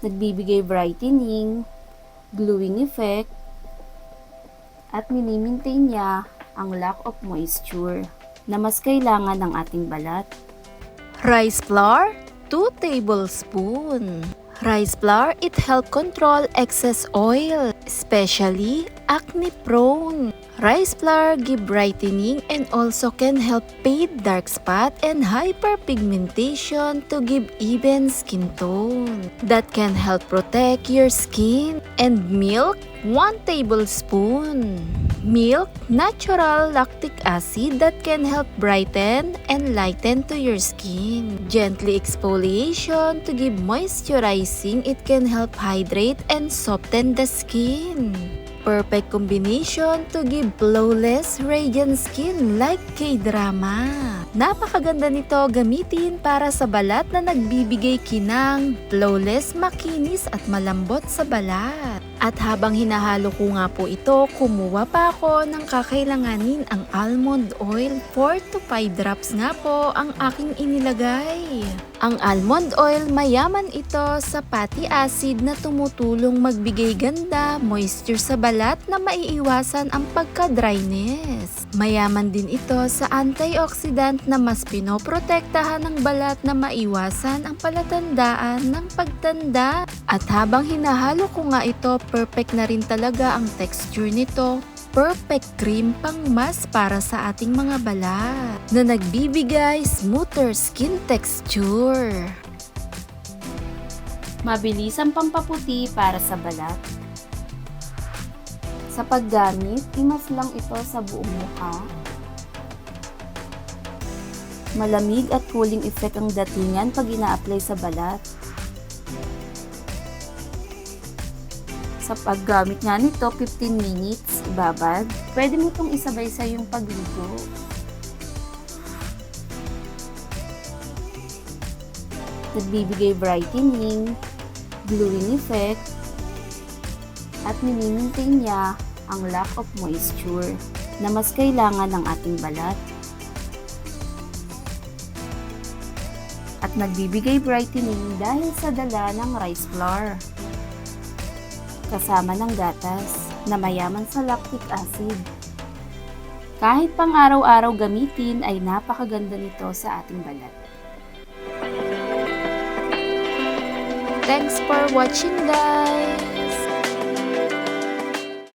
Nagbibigay brightening, gluing effect, at minimaintain niya ang lack of moisture na mas kailangan ng ating balat. Rice flour, 2 tablespoon. Rice flour, it help control excess oil, especially acne prone. Rice flour give brightening and also can help fade dark spot and hyperpigmentation to give even skin tone. That can help protect your skin. And milk, 1 tablespoon. Milk, natural lactic acid that can help brighten and lighten to your skin. Gently exfoliation to give moisturizing, it can help hydrate and soften the skin. Perfect combination to give flawless, radiant skin like K-drama. Napakaganda nito gamitin para sa balat na nagbibigay kinang, flawless, makinis at malambot sa balat. At habang hinahalo ko nga po ito, kumuha pa ako ng kakailanganin ang almond oil. 4 to 5 drops nga po ang aking inilagay. Ang almond oil, mayaman ito sa fatty acid na tumutulong magbigay ganda, moisture sa balat na maiiwasan ang pagka-dryness. Mayaman din ito sa antioxidant na mas pinoprotektahan ng balat na maiwasan ang palatandaan ng pagtanda. At habang hinahalo ko nga ito, perfect na rin talaga ang texture nito. Perfect cream pang mask para sa ating mga balat na nagbibigay smoother skin texture. Mabilis ang pampaputi para sa balat. Sa paggamit, imas lang ito sa buong mukha. Malamig at cooling effect ang datingan pag ina-apply sa balat. Sa paggamit nga nito, 15 minutes, ibabad. Pwede mo itong isabay sa iyong pagligo. Nagbibigay brightening, gluing effect, at minimaintain niya ang lack of moisture na mas kailangan ng ating balat. At nagbibigay brightening dahil sa dala ng rice flour kasama ng gatas na mayaman sa lactic acid. Kahit pang araw-araw gamitin ay napakaganda nito sa ating balat. Thanks for watching, guys!